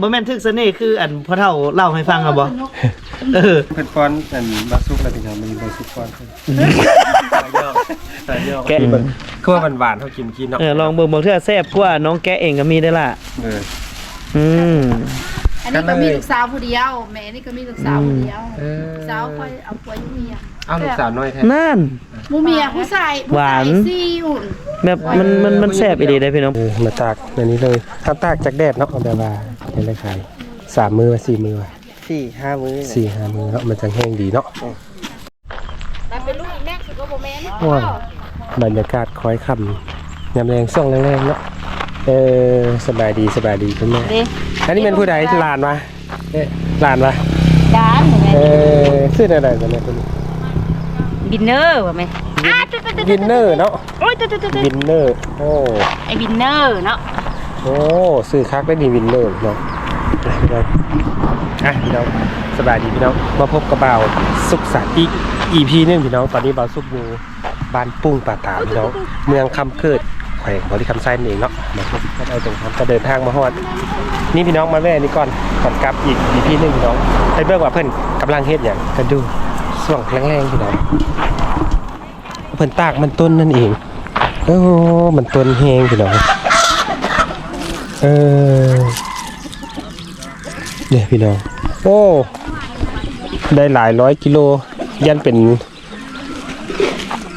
บ่แม่นทึกเสน่ห์คืออันพ่อเฒ่าเล่าให้ฟังครับบ่เเพิ่นป้อนอันบาซุกแล้วพี่น้องมันบาซุกป้อนแกะคือว่าหวานๆเฮากินเนาะลองเบิ่งบ่เทื่อแซ่บกว่าน้องแกะเองก็มีได้ล่ะอันนี้ก็มีลูกสาวผู้เดียวแม่นี่ก็มีลูกสาวผู้เดียวสาวค่อยเอาผัวอยู่เมียเอาลูกสาวน้อยแท้นั่นผู้เมียผู้ชายซีอุ่นแบบมันแซ่บอีหลีได้พี่น้องมาตากในนี้เลยถ้าตากจากแดดเนาะแบบว่าเห็นได้ขาย3มื้อ4มื้อ4-5 มื้อ4-5 มื้อเนาะมันจังแห้งดีเนาะแต่เป็นลูกอีแม็กซ์ก็บ่แม่นว้าวบรรยากาศคอยค่ำยามแรงส่องแรงๆเนาะสบายดีคุณแม่อันนี้เป็นผู้ใดหลานวะหลานวะด้านชื่ออะไรกันเนี่ยคุณบินเนอร์ว่าไหมบินเนอร์เนาะบินเนอร์โอ้ไอบินเนอร์เนาะโอ้ซื้อคักได้ดีบินเนอร์เนาะพี่น้องสบายดีพี่น้องมาพบกับบ่าวสุขสันต์อีก EP นึงพี่น้องตอนนี้บ่าวสุขอยู่บ้านปุ้งป่าตาพี่น้องเมืองคำเกิดแขวงบริคำไซน์เองเนาะมาพบกันเอาตรงก็เดินทางมาฮอดนี่พี่น้องมาแว่นี่ก่อนกลับอีก EP นึงพี่น้องไปเบิ่งว่าเพิ่นกำลังเฮ็ดหยังกันดูส่วงแรงๆพี่น้องเพิ่นตากมันต้นนั่นเองมันต้นแห้งพี่น้องเนี่ยพี่น้องโอ้ได้หลายร้อยกิโลยันเป็น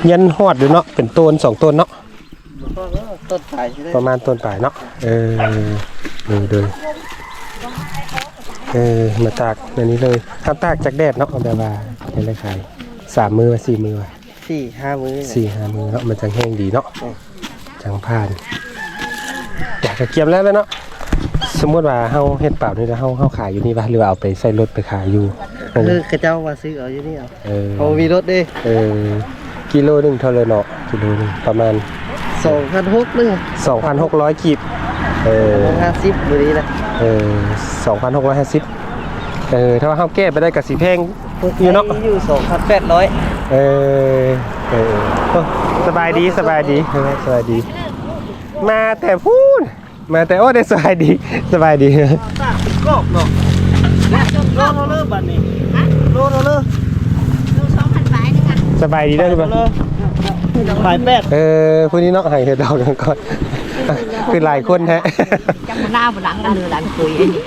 ยันฮอดอยู่เนาะเป็นต้น2ต้นเนาะต้นปลายประมาณต้นปลายเนาะดูมาตากในนี้เลยถ้าตากจากแดดเนาะแบบว่าเห็นได้ขาย3 มื้อ4 มื้อ4-5 มื้อ4-5 มื้อเนาะมันจังแห้งดีเนาะจังผ่านอยากจะเก็บแล้วเนาะสมมติว่าเฮาเฮ็ดเปล่านี่แล้วเฮาขายอยู่นี่ป่ะหรือว่าเอาไปใส่รถไปขายอยู่คือกระเจ้าว่าซื้อเอาอยู่นี่เอามีรถดิกิโลนึงเท่าไหร่เนาะกิโลนึงประมาณ 2,600 นึง 2,600 กีบ50มื้อนี้นะ2,650ถ้าว่าเฮาแก้ไปได้ก็สิแพงอยู่เนาะอยู่ 2,800สบายดีมาแต่พูดมาแต่ได้สบายดีตากเป็นกอกเนาะโลเลิศบัดนี้โลเลิศลูก2,000 บาทนึงอ่ะสบายดีได้หรือเปล่าขายพวกนี้เนาะให้เฮ็ดดอกกันก่อนคือหลายคนแท้จำหน้าบ่หลังกันเลยหลังคุยไอ้นี่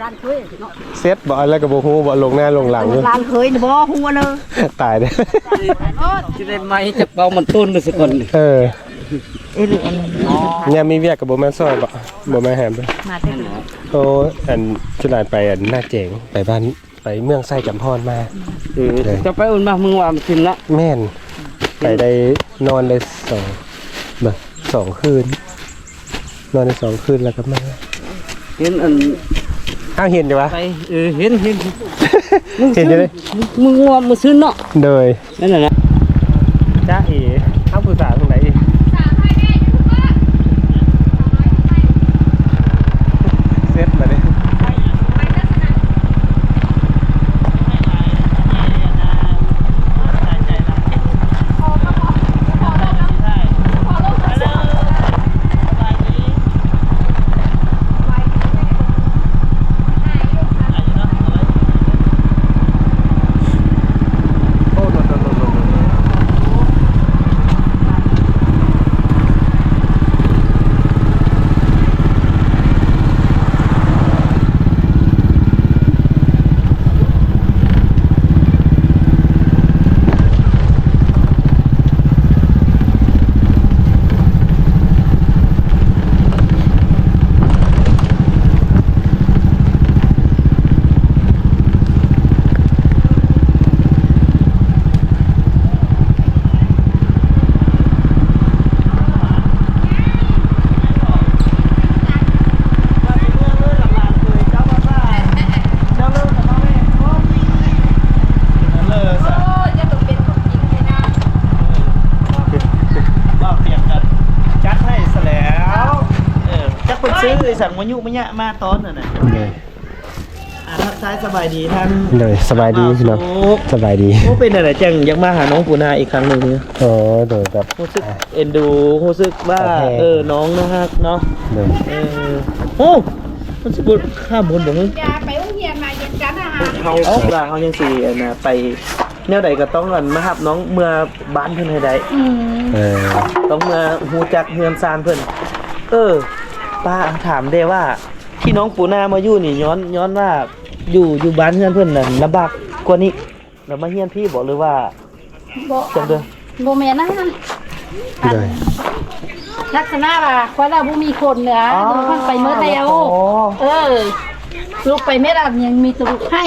ร้านคุยเนาะเซ็ตบ่แล้วก็บ่ฮู้บ่ลงหน้าลงหลังร้านเคยบ่ฮู้เลยตายเด้สิได้ไม้จักเบามันต้นเลยสักคนเนี่ยมีเวียกกับบ่แม่นซอยบ่แม่แหมมาแต่โอ้อันจุฬาไปอันหน้าเจ๋งไปบ้านไปเมืองไส้จำพรมาจะไปอุ่นมามึงว่ามันกินละแม่นไปได้นอนได้2 คืนนอนได้2 คืนแล้วก็มาเห็นอันเห็นอยู่วะเห็นอยู่เลยมึงว่ามึงซื้อเนาะโดยนั่นแหละจ้าผู้สาวตรงไหนเซ็ตมาดิสั่งมายุมาเนี่ยมาตอนน่ะนะทักทายสบายดีท่านเลยสบายดีพี่น้องสบายดีโอ้เป็นอะไรจังยังมาหาน้องปูนาอีกครั้งหนึ่งโดยแบบรู้สึกเอ็นดูรู้สึกว่าน้องนะฮะเนาะโอ้ มันสิบ่ข้ามบนบ่ฮึ ยาไปโรงเรียนมาเย็นกันอาหาร เฮาว่าเฮายังสิไปแนวใดก็ต้องมารับน้องเมื่อบ้านเพิ่นให้ได้ ต้องมาฮู้จักเฮือนซานเพิ่นป้าถามได้ว่าที่น้องปูนามาอยู่นี่ย้อนว่าอยู่บ้านเฮือนเพิ่นน่ะลำบากกว่านี้แล้วมาเฮียนพี่บอกเลยว่า บ่ จังเด้อ บ่แม่นนะลักษณะว่าคนเราบ่มีคนเหนือลูกไปเมื่อแล้วลูกไปไม่ได้ยังมีตัวลูกให้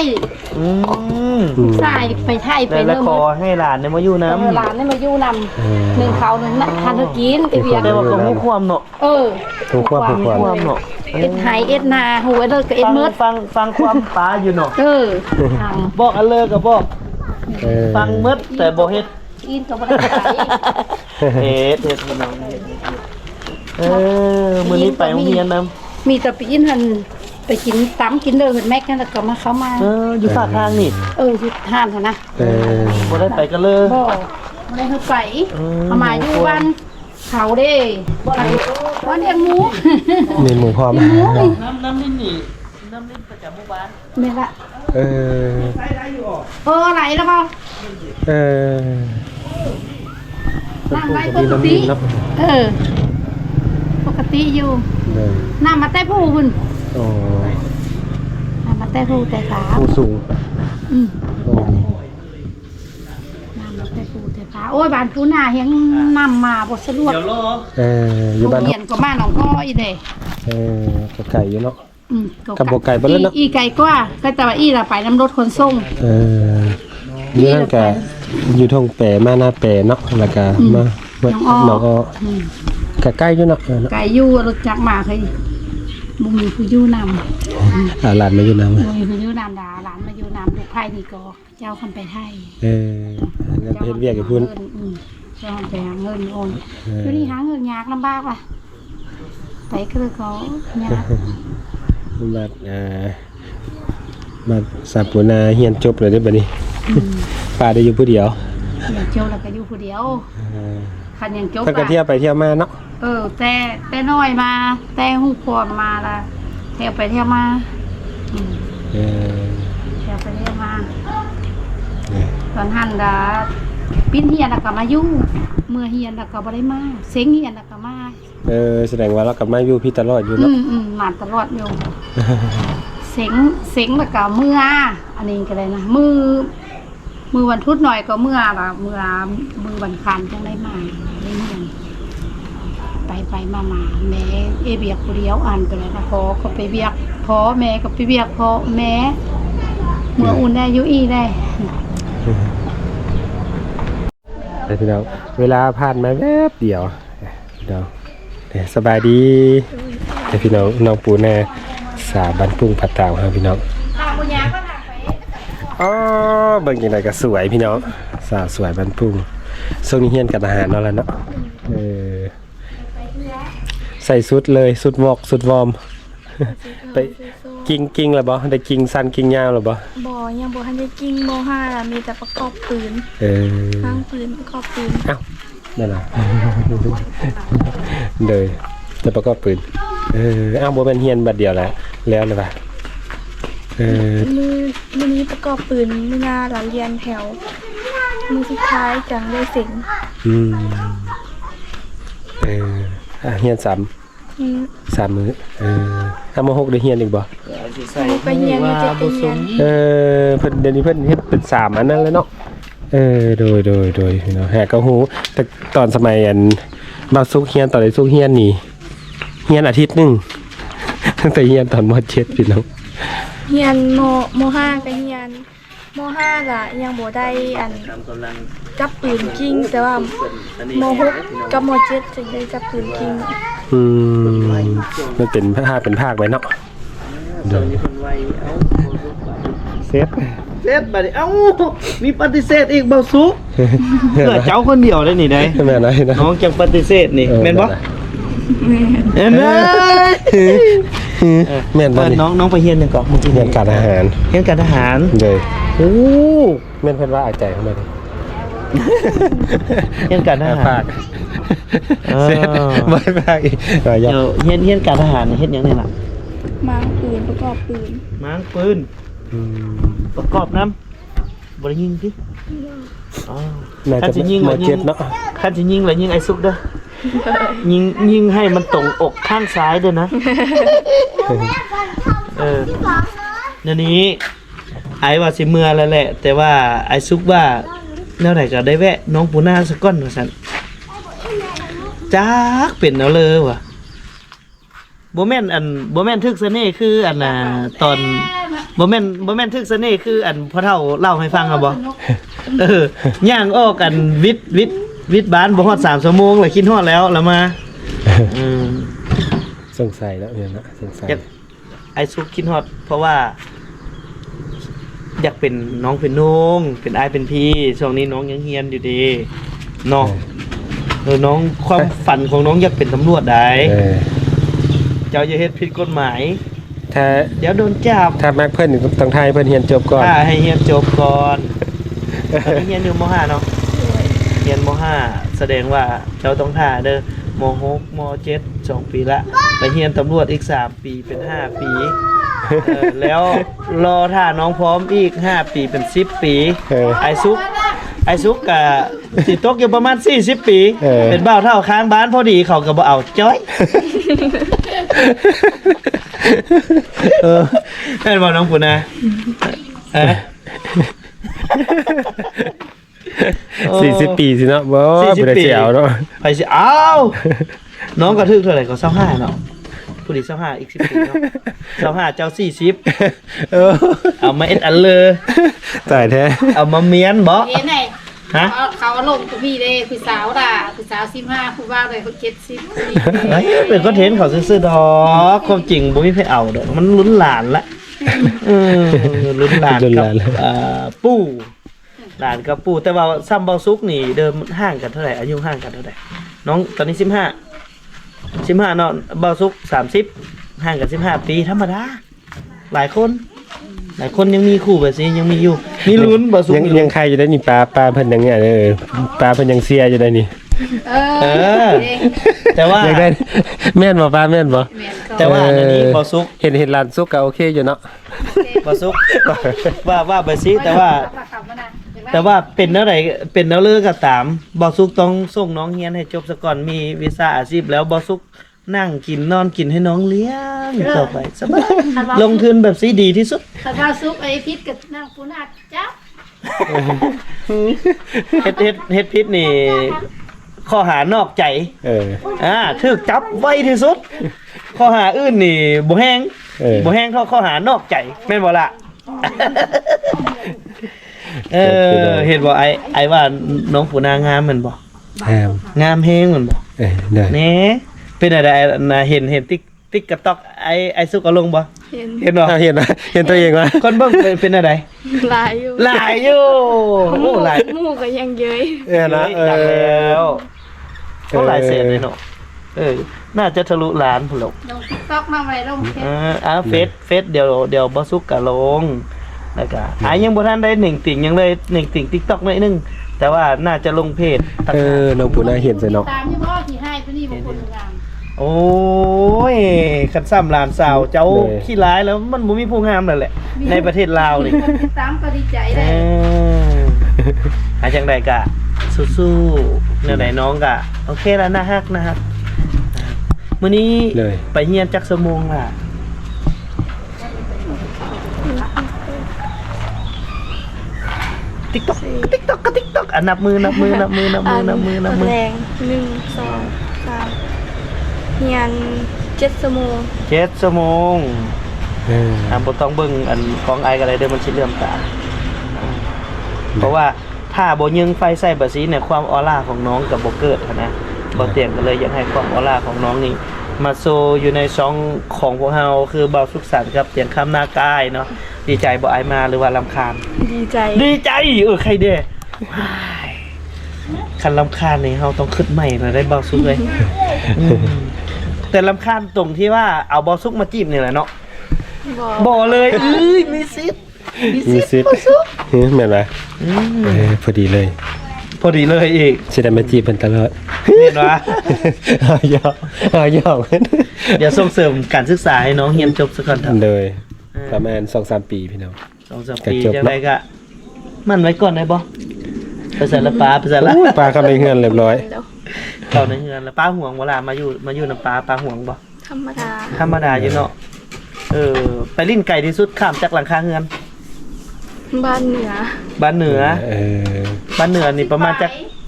ใส่ไปไทยไป แล้วขอให้หลานได้มาอยู่นำ หลานได้มาอยู่นำ1เขา1น่ะทานกินไปเวียน ได้ว่าก็ฮู้ความเนาะ ถูกความเนาะ เอ็ดไห้เอ็ดนาหัวเลิกก็เอ็ดมืด ฟังความป้าอยู่เนาะ บอกอันเลิกก็บอกฟังมืดแต่บ่เฮ็ด กินก็บ่ได้ไป เฮ็ดพี่น้องมื้อนี้ไปโรงเรียนนำ มีแต่ไปกินหันไปกินตำกินเด้อเห็นแม็กนั่นแล้วก็มาเข้ามา อยู่ฝากทางนี่ อยู่ห้านหั่นนะ บ่ได้ไปกันเลย บ่ได้เฮ็ดไปเอามาอยู่บ้านเขาเด้บ่เลี้ยงหมู มีหมูพร้อม น้ำลิ้นนี่น้ำลิ้นประจำหมู่บ้าน แม่ละ ไหลแล้วบ่น้ำไหลปกติปกติอยู่น้ำมาแต่ผู้พุ่นน้ำมาแต่ผู้แต่ขา ผู้สูง น้ำมาแต่ผู้แต่ขาโอ้ยบ้านผู้หน้าเฮงน้ำมาบ่สะดวก เดี๋ยวรอ อยู่บ้าน เรียนก็บ้านหนองอ้ออีเด้ ก็ไก่อยู่เนาะ กับ บ่ไก่บ่แล้วเนาะ อีไก่กว่าก็แต่ว่าอีล่ะไปน้ำรถขนส่ง อยู่นั่นก็อยู่ทงแปมาหน้าแปเนาะแล้วก็มาหนองอ้อก็ใกล้อยู่เนาะ ไก่อยู่รถจักรมาเคยบ่มีผู้อยู่นำ หลานมาอยู่นำ บ่มีผู้อยู่นำดาหลานมาอยู่นำลูกไผ่นี่ก็เจ้าคนไปไทย งั้นไปเฮ็ดเวียกกับพุ่น เจ้าไปหาเงินโอนคือนี่หาเงินยากลำบากว่ะไปคือเขายาก มาสาปูนาเฮียนจบเลยได้บัดนี้ป้าได้อยู่ผู้เดียว อย่างเจ้าแล้วก็อยู่ผู้เดียวคันอย่างเจ้า เพิ่นก็เที่ยวไปเที่ยวมาเนาะ แต่น้อยมาแต่ฮู้ความมาละเที่ยวไปเที่ยวมาเที่ยวไปเที่ยวมาตอนหันดาปิ้นเฮียนแล้วก็มาอยู่เมื่อเฮียนแล้วก็บ่ได้มาเซ็งเฮียนแล้วก็มา แสดงว่าเรากลับมาอยู่พี่ตลอดอยู่เนาะ มาตลอดอยู่เซ็งแล้วก็เมื่ออันนี้ก็เลยนะมือวันพุธหน่อยก็เมื่อล่ะมือวันคันจังได้มาได้เงินไปมาแม่เบียกผู้เดียวอ่านไปเลยนะพอก็ไปเบียกพอแม่ก็ไปเบียกพอแม่เมื่ออุ่นได้อยู่อีได้ พี่น้องเวลาผ่านมาแวบเดียวพี่น้องสบายดีพี่น้องน้องปูแน่สาบันปุ้งผัดตาวครับพี่น้องเบิ่งยังไงก็สวยพี่น้องสาวสวยบันปุ้งช่วงนี้เฮียนกับอาหารเนาะแล้วเนาะใส่ชุดเลยชุดวอกชุดวอร์มไปกิ้งแล้วบ่ได้กิ้งสั้นกิ้งยาวแล้วบ่ยังบ่ทันได้กิ้งโมห้าล่ะมีแต่ประกอบปืนข้างปืนประกอบปืนนั่นน่ะเลยแต่ประกอบปืนบ่แม่นเฮียนบัดเดียวแล้วเลยป่ะมือนี้ประกอบปืนมือหน้าหลังเรียนแถวมือสุดท้ายจังได้เสียงเฮียน3มื้อม6ได้เฮียนอีกบ่ไปเฮียนอยู่7ปีเฮียนเพิ่นเดี๋ยวนี้เพิ่นเฮ็ดเป็น3อันนั้นแล้วเนาะโดยพี่น้องแฮก็ฮู้แต่ตอนสมัยอันมาสุกเฮียนตอนได้สุกเฮียนนี่เฮียนอาทิตย์นึงตั้งแต่เฮียนตอนม.7พี่น้องเฮียนม.5ก็เฮียนม.5ล่ะยังบ่ได้อันจับปืนกิ้งแต่ว่าม.6กับม.7จึงได้จับปืนกิ้งมันเป็นภาคไว้เนาะเซฟบัดนี้มีปฏิเสธอีกบ่สุเจ้าคนเดียวได้นี่ได้แม่นนะน้องจังปฏิเสธนี่แม่นบ่แม่นแม่นบ่น้องไปเฮียนจังก่อนเฮียนการทหารเลยแม่นเพิ่นว่าอาใจเข้ามาดิเฮียนการทหารเซฟบ่ภาคอีกเฮียนการทหารเฮ็ดหยังนี่ล่ะ ม้างปืนประกอบปืน ม้างปืน อืม ประกอบน้ำบ่ได้ยิงติอ๋อ น่า คัน จะ สิยิง หม แล้ อ วยิ เจ็ ง ดเนาะ คันสิยิงแล้วยิงไอ้ซุกเด้อยิงให้มันตรงอกข้างซ้ายเด้อนะเดี๋ยวนี้ไอ้ว่าสิเมื่อแล้วแหละ แต่ว่าไอ้ซุกว่าแนวไหนก็ได้แวะน้องปูนาสักก้อนว่าซั่นจักเป็นแนวเลยวะบ่แม่นทึกเสน่ห์คืออันน่ะตอนบ่แม่นทึกเสน่ห์คืออันพ่อเฒ่าเล่าให้ฟังอ่ะบ่ย่างออกกันวิทย์บ้านบ่ฮอด3ชั่วโมงแล้วคิดฮอดแล้วมาม สงสัยแล้วเนี่ยนะสงสัย อยากไอ้ซุกคิดฮอดเพราะว่า อยากเป็นน้องเป็นนุ่งเป็นอ้ายเป็นพี่ช่วงนี้น้องยังเรียนอยู่ดีเนาะน้องความฝันของน้องอยากเป็นตำรวจได้ เจ้าอย่าเฮ็ดผิดกฎหมาย ถ้า เดี๋ยวโดนจับ ถ้ามักเพิ่นนี่ต้องทายเพิ่นเรียนจบก่อน ให้เรียนจบก่อนตอนนี้เรียนอยู่ม.5 เนาะเรียนม.5 แสดงว่าเจ้าต้องท่าเด้อม.6 ม.7 2 ปีละไปเรียนตำรวจอีก3ปีเป็น5ปีแล้วรอท่าน้องพร้อมอีก5ปีเป็น10ปีไอ้ซุกก็สิตกอยู่ประมาณ40ปีเป็นบ่าวเท่าค้างบ้านพอดีเขาก็บ่เอาจ้อยแม่นบ่น้องปุ่นนะ40 ปีสิเนาะบ่บ่ได้สิเอาเนาะ ไปสิเอาน้องกระทึกเท่าไหร่ก็25เนาะผู้ดี25อีก10ปีเนาะ25เจ้า40เอามาเอ็ดอันเลย ตายแท้ เอามาเมียนบ่ เห็นไหน ฮะ เขาลงกับพี่เด้คือสาวด่าคือสาว15ผู้ว่าเลยเขา70 เฮ้ยเป็นคอนเทนต์เขาซื่อๆดอกความจริงบ่มีใครเอาดอกมันลุ้นหลานละลุ้นหลานกับปู่หลานกับปู่แต่ว่าซ้ำเบาซุกนี่เดิมห่างกันเท่าไหร่อายุห่างกันเท่าไหร่น้องตอนนี้15เนาะเบาซุก30ห่างกัน15ปีธรรมดาหลายคนยังมีคู่แบบนี้ยังมีอยู่มีลุ้นเบาซุก ยังใครอยู่ได้นี่ปลาเพิ่นยังเนี่ยปลาเพิ่นยังเสียอยู่ได้นี่ แต่ว่า ยังได้แม่นบ่ปลาแม่นบ่ แต่ว่าอันนี้เบาซุก เห็นหลานซุกก็โอเคอยู่เนาะ เบาซุกว่าไปสิแต่ว่าเป็นเท่าไหร่เป็นเท่าเลือก็ตามเบาซุกต้องส่งน้องเรียนให้จบซะก่อนมีวีซ่าอาชีพแล้วเบาซุกนั่งกินนอนกินให้น้องเลี้ยงต่อไปสบายลงทุนแบบซีดีที่สุด ถ้าว่าซุปไอ้พิษกับนางปูนาจับ เฮ็ดพิษนี่ข้อหานอกใจถูกจับไวที่สุดข้อหาอื่นนี่บ่แห้งเท่าข้อหานอกใจแม่นบ่ล่ะเห็นบ่ไอ้ว่าน้องปูนางามเหมือนบ่งามแฮงเหมือนบ่แหน่เป็นอะไรนะเห็นติ๊กกระตอกไอ้ซุกเอาลงบ่เห็นบ่เห็นตัวเองว่า คนเบิ่งเป็นอะไร หลายอยู่ หลายอยู่โอ้หลาย หมู่ก็ยังเย้ย นะแล้วเขาหลายเศษเลยเนาะน่าจะทะลุล้านพุ่นลง ลง TikTok มาไว้ลงเฟซเดี๋ยวบ่ซุกก็ลงแล้วก็ยังบ่ทันได้หนึ่งติ่งยังเลยหนึ่งติ่ง TikTok หน่อยนึงแต่ว่าน่าจะลงเพจ น้องปูน่าเห็นใส่เนาะ ตามที่พ่อที่ให้ตัวนี้บางคนงาม โอ้ยคันซ้ำหลานสาวเจ้าขี้ร้ายแล้วมันบ่มีผู้งามนั่นแหละในประเทศลาวนี่ ตามก็ดีใจได้ หาจังใดกะสู้ๆแนวไหนน้องกะโอเคแล้วนะฮักมื้อนี้ไปเรียนจักชั่วโมงล่ะTikTok นับมือแรง1 2 3เฮียน7 ชั่วโมง 7 ชั่วโมงบ่ต้องเบิ่งอันของไอก็ได้เด้อมันสิเหลื่อมตาเพราะว่าถ้าบ่ยิงไฟใส่บัดนี้เนี่ยความออร่าของน้องก็บ่เกิดนะบ่เตียงก็เลยอยากให้ความออร่าของน้องนี่มาโซอยู่ในช่องของพวกเฮาคือเบาสุขสันต์ครับเตียงคำหน้ากายเนาะดีใจบ่ไอมาหรือว่ารำคาญดีใจใครเด้คันรำคาญนี่เฮาต้องคิดใหม่เลยได้เบาสุขเลยแต่รำคาญตรงที่ว่าเอาเบาสุขมาจีบนี่แหละเนาะบ่เลยมีสิทธิ์แม่นบ่พอดีเลย พอดีเลยอีก สิได้มาจีบเพิ่นตลอด เห็นว่า เอาหยอกเอาหยอก เดี๋ยวส่งเสริมการศึกษาให้น้องเรียนจบซะก่อนเถอะ เลยประมาณ 2-3 ปีพี่น้อง 2-3 ปี ก็จบ จังไดก็มันไว้ก่อนได้บ่ภาษาละปลาภาษาละ ปลาเข้าในเฮือนเรียบร้อย แล้ว เข้าในเฮือนแล้วป้าห่วงเวลามาอยู่น้ำปลาห่วงบ่ ธรรมดา ธรรมดาอยู่เนาะไปลิ้นไก่ที่สุดข้ามจากหลังคาเฮือน บ้านเหนือ บ้านเหนือ บ้านเหนือนี่ประมาณ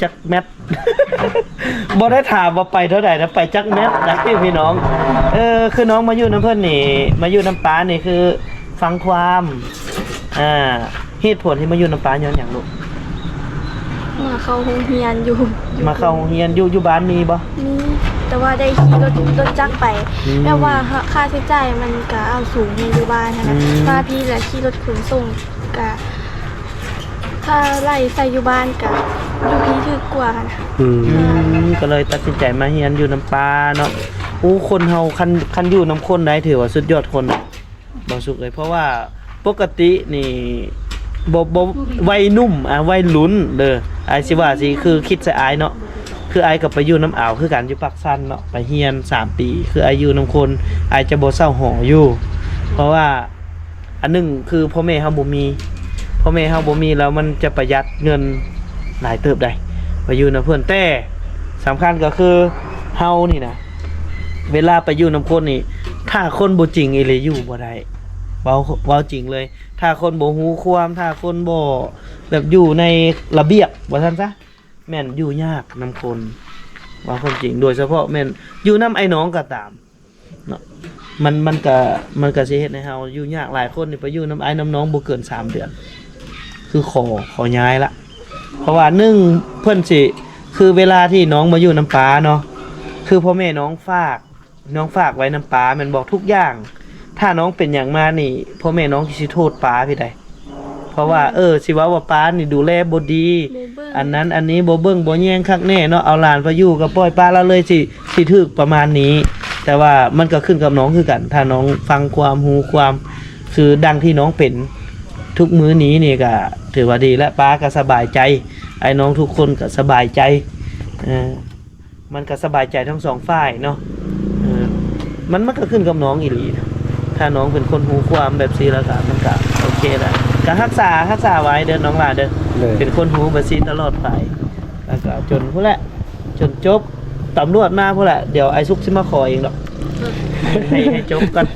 จักแมตร บ่ได้ถามว่าไปเท่าไหร่นะไปจักแมตรนะพี่น้องคือน้องมาอยู่น้ำเพิ่นนี่มาอยู่น้ำปลานี่คือฟังความเหตุผลที่มาอยู่น้ำปลาย้อนหยังลูก มาเข้าโรงเรียนอยู่ มาเข้าโรงเรียนอยู่บ้านมีบ่ นี่แต่ว่าได้ขี่รถจักรไปแม้ว่าค่าใช้จ่ายมันก็เอาสูงในอยู่บ้านนะมาพี่และขี่รถขนส่งก็ถ้าไล่ใส่อยู่บ้านก็อยู่พี่ถือกว่านะ ก็เลยตัดสินใจมาเรียนอยู่น้ำปลาเนาะคนเฮาคันอยู่น้ำคนได้ถือว่าสุดยอดคนบ่สุกเลยเพราะว่าปกตินี่บ่วัยนุ่มวัยลุ้นเด้ออายสิว่าสิคือคิดซะอายเนาะคืออายก็ไปอยู่น้ำอ่าวคือกันอยู่ปักซันเนาะไปเรียน3 ปีคืออายอยู่น้ำคนอายจะบ่เศร้าหออยู่เพราะว่าอันนึงคือพ่อแม่เฮาบ่มีแล้วมันจะประหยัดเงินหลายเติบได้ไปอยู่น้ำเพิ่นแต่สำคัญก็คือเฮานี่นะเวลาไปอยู่น้ำคนนี่ถ้าคนบ่จริงอีหลีอยู่บ่ได้เว้าจริงเลยถ้าคนบ่ฮู้ความถ้าคนบ่แบบอยู่ในระเบียบว่าซั่นซะแม่นอยู่ยากนำคนว่าคนจริงโดยเฉพาะแม่นอยู่นำไอ้น้องก็ตามเนาะมันก็สิเฮ็ดให้เฮาอยู่ยากหลายคนนี่ไปอยู่นำไอ้น้ำน้องบ่เกิน3 เดือนคือขอย้ายละเพราะว่า1เพิ่นสิคือเวลาที่น้องมาอยู่น้ำปลาเนาะคือพ่อแม่น้องฝากไว้น้ำปลาแม่นบอกทุกอย่างถ้าน้องเป็นอย่างมานี่พ่อแม่น้องสิโทษปลาพี่ใดเพราะว่าสิว่าปลานี่ดูแลบ่ดีอันนั้นอันนี้บ่เบิ่งบ่แย่งคักแน่เนาะเอาหลานไปอยู่ก็ปล่อยปลาละเลยสิถึกประมาณนี้แต่ว่ามันก็ขึ้นกับน้องคือกันถ้าน้องฟังความฮู้ความคือดังที่น้องเป็นทุกมื้อนี้นี่ก็ถือว่าดีและป้าก็สบายใจไอ้น้องทุกคนก็สบายใจมันก็สบายใจทั้งสองฝ่ายเนาะมันก็ขึ้นกับน้องอีหลีนะถ้าน้องเป็นคนฮู้ความแบบซี่แล้วก็มันก็โอเคแล้วก็รักษาไว้เด้อน้องหลานเด้อเป็นคนฮู้แบบซี่ตลอดไปแล้วก็จนพุ่นแหละจนจบตำรวจมาพุ่นแหละเดี๋ยวไอ้ซุกสิมาขอเองดอก ให้จบกัน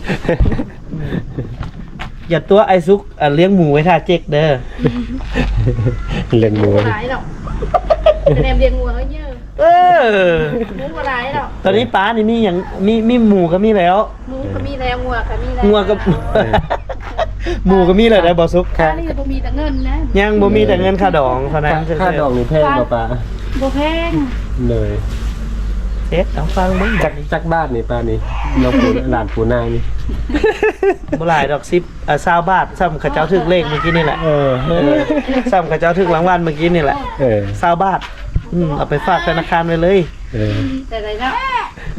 อย่าตัวไอ้ซุกเลี้ยงหมูไว้ท่าเจ๊กเด้อ เลี้ยงหมู หลายดอกเป็นแอมเลี้ยงงัวเขาเยอะหมูก็หลายดอก ตอนนี้ป้านี่มีอย่างมีหมูก็มีแล้ว หมูก็มีแล้วงัวก็มีแล้ว งัวก็ หมูก็มีแล้วได้บ่ซุก ค่านี่บ่มีแต่เงินนะ ยังบ่มีแต่เงินค่าดองเท่านั้น ค่าดอกนี่แพงกว่าปลา บ่แพง เลย เซ็ตเอาฟังมึง จักบ้านนี่ปลานี่น้องปูหลานปูนางนี่ บ่หลายดอก20บาทซ้ำเขาเจ้าถึกเลขเมื่อกี้นี่แหละซ้ำเขาเจ้าถึกรางวัลเมื่อกี้นี่แหละ20บาทเอาไปฝากธนาคารไว้เลย แต่ไรเนาะ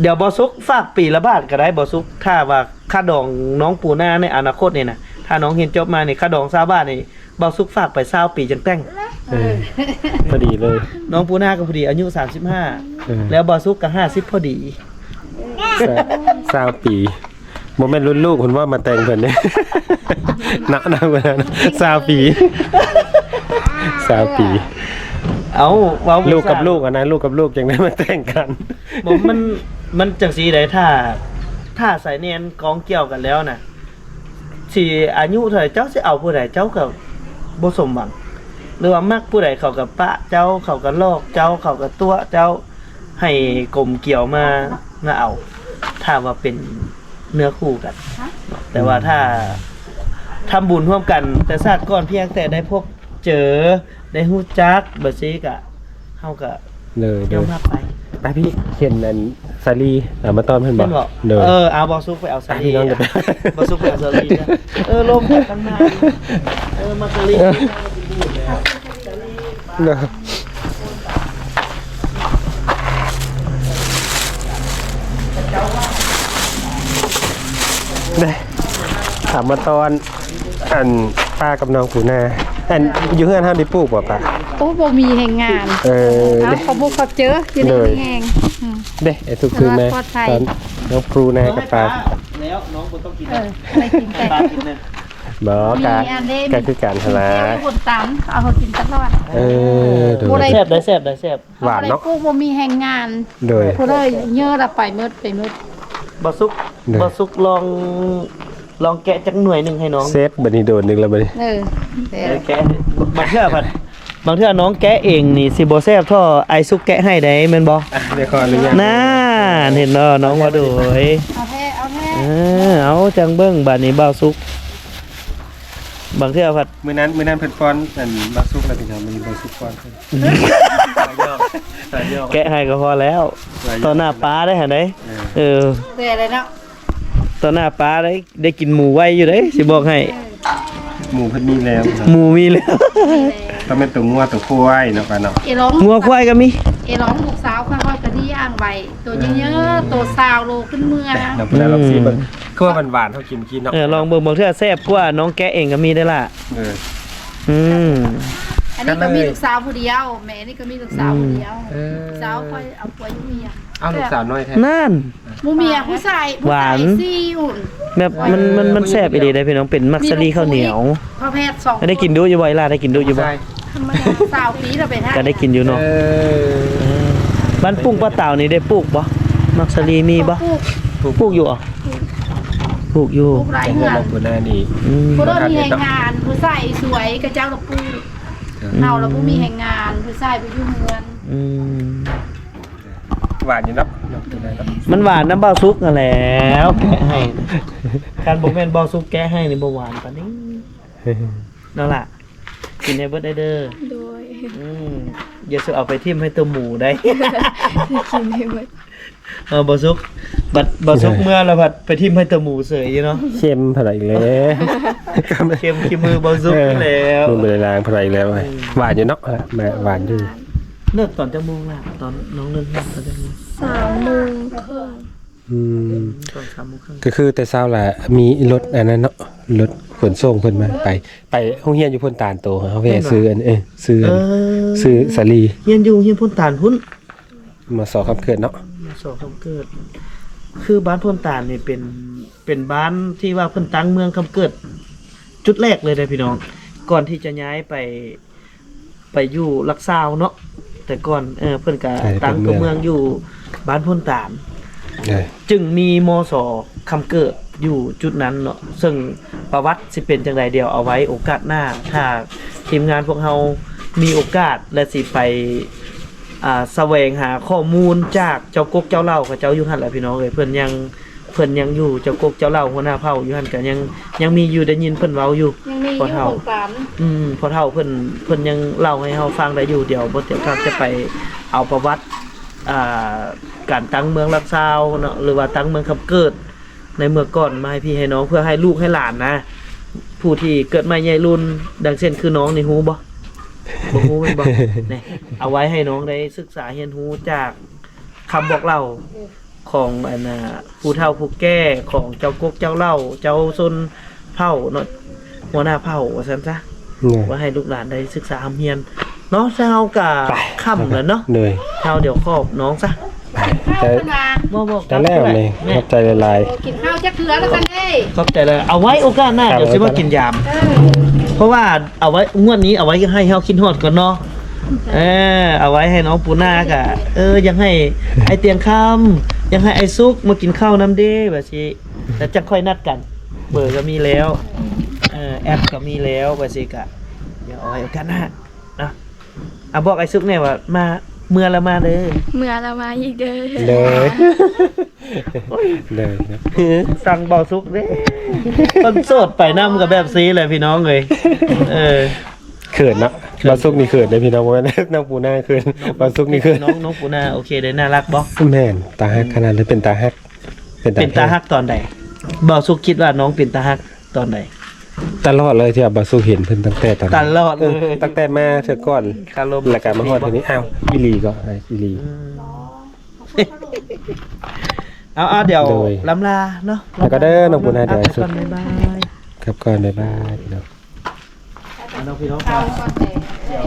เดี๋ยวบ่ซุกฝากปีละบาทก็ได้บ่ซุกถ้าว่าค่าดองน้องปูนาในอนาคตนี่นะถ้าน้องเรียนจบมานี่ค่าดอง20บาทนี่บ่ซุกฝากไป20ปีจังแต่ง พอดีเลย น้องปูนาก็พอดีอายุ35แล้วบ่ซุกก็50พอดี 20 ปีบ่แม่นรุ่นลูกคุณว่ามาแต่งเพิ่นเนี่ย นักเพิ่นนะ20 ปี20 ปี เอาเว้า ลูกกับลูกนะลูกกับลูกจังได้มาแต่งกัน บ่มันจังซี่ได้ถ้าสายเนียนกองเกี่ยวกันแล้วน่ะสิอายุเท่าไหร่เจ้าสิเอาผู้ใดเจ้าก็บ่สมหวังหรือว่ามักผู้ใดเขาก็ปะเจ้าเขาก็ลอกเจ้าเขาก็ตัวเจ้าให้กลมเกี่ยวมาเอาถ้าว่าเป็นเนื้อคู่กันแต่ว่าถ้าทำบุญร่วมกันแต่ชาติก่อนเพียงแต่ได้พบเจอได้ฮู้จักบ่ซี่ก็เฮาก็ เลย ยอมรับไป ไปพี่เห็นอันซาลีมาต้อนเพิ่นบ่ เพิ่นบอก เด้อ เอาบ่ซุกไปเอาสาลี พี่น้องจะไป บ่ซุกไปเอาสาลีนะลมกันมามาสาลี เด้อได้ถามมาตอนอันป้ากับน้องปูนาอันอยู่เฮือนเฮาได้ปลูกบ่ป้า อ้บ่มีแห่งงาน เอาเขาบ่เขาเจออยู่ในแห่ง เด้ไอ้ทุกคืนแม่ตอนน้องครูนะกับปลา แล้วน้องบ่ต้องกิน อะไรกินแต่ ปลากินนะ บ่กะคือการทลา คนตามเอาเขากินตลอด โดย แซ่บได้แซ่บได้แซ่บ หวานเนาะ กูบ่มีแห่งงาน โดย ผู้เลยเยอะละไปมืด บ่ซุกบ่ซุกลองแกะจักหน่วยหนึงให้น้อง เซฟบัดนี้โดนนึงแล้วบัดนี้ แกะบางเทื่อน้องแกะเองนี่สิบ่แซ่บเท่าไอซุกแกะให้ได้แม่นบ่ เดี๋ยวขออนุญาต น่าเห็นเนาะน้องว่าดูเฮ้ย เอาแท้ เอาจังเบิ่งบัดนี้บ่าวซุกบางเทื่อผัด มื้อนั้นเพิ่นฟ้อนอันบักซุกแล้วพี่น้องมันบักซุกฟ้อนแกะให้ก็พอแล้วตอนหน้าป้าได้หั่นได้เสียเลยเนาะ ตอนหน้าป้าได้กินหมูไว้อยู่เด้สิบอกให้ หมูเพิ่นมีแล้ว หมูมีแล้ว ต้องเป็นตัวงัวตัวควายเนาะป่ะเนาะ งัวควายก็มี ร้องลูกสาวค่อยๆกระที่ย่างใบตัวเยอะๆตัว20โลขึ้นเมือง เราเพิ่นลองสิเบิ่งคือว่าหวานๆเฮากินเนาะ ลองเบิ่งบางเทื่อแซ่บกว่าน้องแกะเองก็มีได้ล่ะอันนี้ก็มีลูกสาวผู้เดียวแม่นี่ก็มีลูกสาวผู้เดียวสาวค่อยเอาผัวอยู่เมีย เอาลูกสาวน้อยแท้ นั่น ผู้เมียผู้ชายซี่อุ่น แบบมันแซ่บอีหลีได้พี่น้องเป็นมักซะลีข้าวเหนียว พ่อแพทย์2ได้กินดูอยู่บ่ล่ะได้กินดูอยู่บ่ ธรรมดาสาวปีเราไปท่า ก็ได้กินอยู่เนาะบ้านปุ้งป้าเต่านี่ได้ปลูกบ่มักซะลีมีบ่ปลูกอยู่อ่ะปลูกอยู่ ผู้ไร แต่ เงิ ว่าน บ่น่านี่ ผู้รถมีแห่งงานผู้ใส่สวยกระเจ้าละปูเนาแล้วผู้มีแห่งงานผู้ใส่ผู้ยุ่งเงิน หวานอยู่เนาะ มันหวานน้ำเบาซุกนั่นแหล้วแกะให้การบ่แม่นเบาซุกแกะให้นี่บ่หวานปานนี้นั่นล่ะกินให้เบิดได้เด้อ โดย อย่าสิเอาไปทิ่มให้ตัวหมูได้ กินให้หมด บ่ซุกบ่ซุกเมื่อแล้วผัดไปทิ่มให้ตัวหมูเสยอยู่เนาะ เค็มเท่าไหร่อีกแล้ว เค็มขี้มือบ่ซุกนี่แล้ว มันเป็นลางเท่าไหร่อีกแล้วหวานอยู่เนาะแม่หวานอยู่ เลิกตอนจังโมงล่ะตอนน้องเลิกตอนจังโมง 3 โมง ตอน3 โมงครึ่ง ก็คือแต่เช้าล่ะมีรถอันนั้นเนาะรถขนส่งเพิ่นมาไปโรงเรียนอยู่พุ่นตาลโตเฮาแวะซื้ออันซื้อสาลี เฮียนอยู่เฮียนพุ่นตาลพุ่น มาสอบคำเกิดเนาะ มาสอบคำเกิด คือบ้านพุ่นตาลนี่เป็นบ้านที่ว่าเพิ่นตั้งเมืองคำเกิด จุดแรกเลยเด้อพี่น้อง ก่อนที่จะย้ายไปอยู่ลักซาวเนาะแต่ก่อนเพิ่นก็ตั้งตัวเมืองอยู่บ้านพุ่นตาล จึงมีมสคำเกิดอยู่จุดนั้นเนาะซึ่งประวัติสิเป็นจังไดเดียวเอาไว้โอกาสหน้าถ้าทีมงานพวกเรามีโอกาสและสิไปแสวงหาข้อมูลจากเจ้ากกเจ้าเล่ากับเจ้าอยู่หั่นแหละพี่น้องเอ้ยเพิ่นยังอยู่เจ้ากกเจ้าเล่าหัวหน้าเผ่าอยู่หั่นก็ยังมีอยู่ได้ยินเพิ่นเว้าอยู่ ยังมี พอเฒ่า พอเฒ่าเพิ่นยังเล่าให้เฮาฟังได้อยู่เดี๋ยวบ่เดี๋ยวครับจะไปเอาประวัติการตั้งเมืองลักซาวเนาะหรือว่าตั้งเมืองคำเกิดในเมื่อก่อนมาให้พี่ให้น้องเพื่อให้ลูกให้หลานนะผู้ที่เกิดใหม่ใหญ่รุ่นดังเช่นคือน้องนี่ฮู้บ่ฮู้แม่นบ่นี่เอาไว้ให้น้องได้ศึกษาเรียนรู้จากคำบอกเล่าของผู้เฒ่าผู้แก่ของเจ้ากกเจ้าเล่าเจ้าซนเผ่าเนาะหัวหน้าเผ่าว่าซั่นซะว่าให้ลูกหลานได้ศึกษาเรียนเนาะเช้ากับค่ำแล้วเนาะเลย เช้าเดี๋ยวขอบน้องซะ ข้าวมา บ่ แต่แล้วนี่ขอบใจหลาย กินข้าวจะเกลือแล้วกันเด้ ขอบใจเลยเอาไว้โอกาสหน้าเดี๋ยวสิมากินยาม เพราะว่าเอาไว้งวดนี้เอาไว้ให้เฮาคิดฮอดก่อนเนาะเอาไว้ให้น้องปูนากะยังให้ไอเตียงค่ำยังให้ไอซุกมากินข้าวน้ำเด้แบบสิแต่จังค่อยนัดกัน เบอร์ก็มีแล้วแอปก็มีแล้วแบบสิกะเดี๋ยวเอาไว้โอกาสหน้านะบอกไอซุกเนี่ยว่ามาเมื่อละมาเด้อ เมื่อเรามาอีกเด้อ ๆเลยเลยนะ สั่งเบาซุกเด้คนโสดไปน้ำกับแบบซีเลยพี่น้องเลยเขินเนาะบาซุกนี่เขินเลยพี่น้องว่าน้องปูหน้าเขินบาซุกนี่เขินน้องปูนาโอเคได้น่ารักบ่ แม่นตาฮักขนาดเลยเป็นตาฮัก เป็นตาฮักตอนใดเบาซุกคิดว่าน้องเป็นตาฮักตอนใดตลอดเลยที่บาซุกเห็นเพิ่นตั้งแต่ตอน ตลอดเลย ตั้งแต่มาเทื่อก่อน คารม แล้วก็มาฮอดทีนี้อ้าวอีหลีก็อีหลี เอาเดี๋ยวล้ำลาเนาะ แล้วก็เด้อน้องปูนาเดี๋ยวสุด บ๊ายบาย ครับก่อนบ๊ายบายพี่น้อง น้องพี่น้อง ข้าวก่อนเด้